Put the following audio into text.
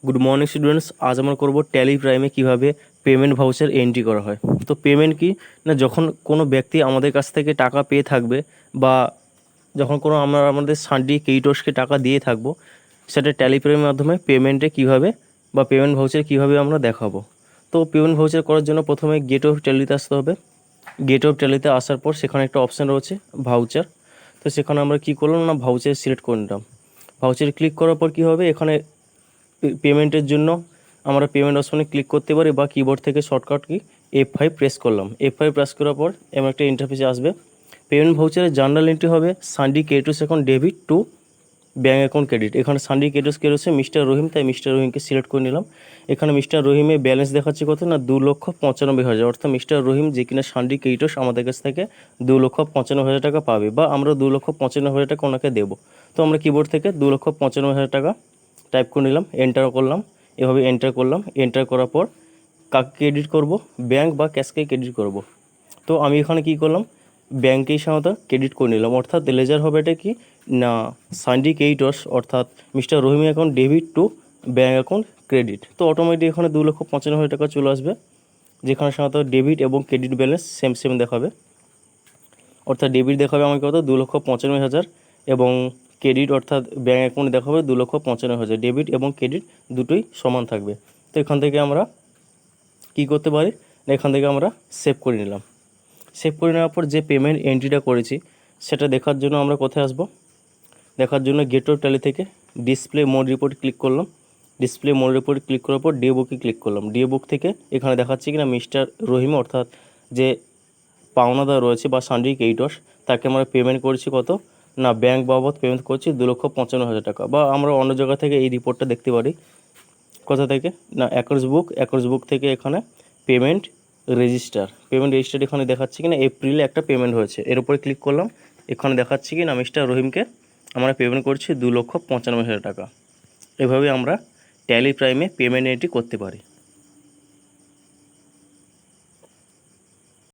Good morning students. আজ আমরা করব ট্যালি প্রাইমে কিভাবে পেমেন্ট ভাউচার এন্ট্রি করা হয়। তো পেমেন্ট কি না, যখন কোনো ব্যক্তি আমাদের কাছ থেকে টাকা পেয়ে থাকবে বা যখন কোনো আমরা আমাদের সানডি ক্রেডিটর্সকে টাকা দিয়ে থাকবো, সেটা ট্যালি প্রাইমের মাধ্যমে পেমেন্টে কিভাবে বা পেমেন্ট ভাউচার কিভাবে আমরা দেখাবো। তো পেমেন্ট ভাউচার করার জন্য প্রথমে গেট অফ ট্যালিতে আসতে হবে। গেট অফ ট্যালিতে আসার পর সেখানে একটা অপশান রয়েছে ভাউচার। তো সেখানে আমরা কী করলাম না, ভাউচার সিলেক্ট করে নিলাম। ভাউচারে ক্লিক করার পর কী হবে, এখানে পেমেন্টের জন্য আমরা পেমেন্ট অপশনে ক্লিক করতে পারি বা কিবোর্ড থেকে শর্টকাট কি F5 প্রেস করলাম। F5 প্রেস করার পর এমন একটা ইন্টারফেসে আসবে। পেমেন্ট ভাউচারের জার্নাল এন্ট্রি হবে sundry credits account debit to bank account credit. এখানে সানডি ক্রেডিটস কে রয়েছে মিস্টার রহিম, তাই মিস্টার রহিমকে সিলেক্ট করে নিলাম। এখানে মিস্টার রহিমের ব্যালেন্স দেখাচ্ছে কত না 2,95,000, অর্থাৎ মিস্টার রহিম যে কিনা সানডি ক্রেডিটস আমাদের কাছ থেকে 2,95,000 টাকা পাবে বা আমরা 2,95,000 টাকা ওনাকে দেবো। তো আমরা কিবোর্ড থেকে 2,95,000 টাকা টাইপ করে নিলাম, এন্টার করলাম। এভাবে এন্টার করলাম। এন্টার করার পর কাকে ক্রেডিট করব, ব্যাঙ্ক বা ক্যাশকে ক্রেডিট করব। তো আমি এখানে কি করলাম, ব্যাঙ্কেই সাধারণত ক্রেডিট করে নিলাম, অর্থাৎ লেজার হবে এটা কি না সানডি ক্রেডিটর্স অর্থাৎ mister Rahim account debit to bank account credit. তো অটোমেটিক এখানে 2,95,000 টাকা চলে আসবে, যেখানে সাধারণত ডেবিট এবং ক্রেডিট ব্যালেন্স সেম সেম দেখাবে। অর্থাৎ ডেবিট দেখাবে আমাকে কত 2,95,000 এবং ক্রেডিট অর্থাৎ ব্যাঙ্ক অ্যাকাউন্ট দেখাবে 2,95,000। ডেবিট এবং ক্রেডিট দুটোই সমান থাকবে। তো এখান থেকে আমরা কী করতে পারি না, এখান থেকে আমরা সেভ করে নিলাম। সেভ করে নেওয়ার পর যে পেমেন্ট এন্ট্রিটা করেছি সেটা দেখার জন্য আমরা কোথায় আসব, দেখার জন্য গেট অফ ট্যালি থেকে ডিসপ্লে মোড রিপোর্ট ক্লিক করলাম। ডিসপ্লে মোড রিপোর্ট ক্লিক করার পর ডিও বুকে ক্লিক করলাম। ডিও বুক থেকে এখানে দেখাচ্ছে কি না মিস্টার রহিম অর্থাৎ যে পাওনাদার রয়েছে বা সানডি ক্রেডিটর্স, তাকে আমরা পেমেন্ট করেছি কত না ব্যাঙ্ক বাবদ পেমেন্ট করছি 2,95,000 টাকা। বা আমরা অন্য জায়গা থেকে এই রিপোর্টটা দেখতে পারি, কোথা থেকে না অ্যাকাউন্টস বুক থেকে এখানে পেমেন্ট রেজিস্টার এখানে দেখাচ্ছে কি না এপ্রিলে একটা পেমেন্ট হয়েছে, এর উপরে ক্লিক করলাম। এখানে দেখাচ্ছে কি না মিস্টার রহিমকে আমরা পেমেন্ট করছি 2,95,000 টাকা। এভাবে আমরা ট্যালি প্রাইমে পেমেন্ট এন্ট্রি করতে পারি।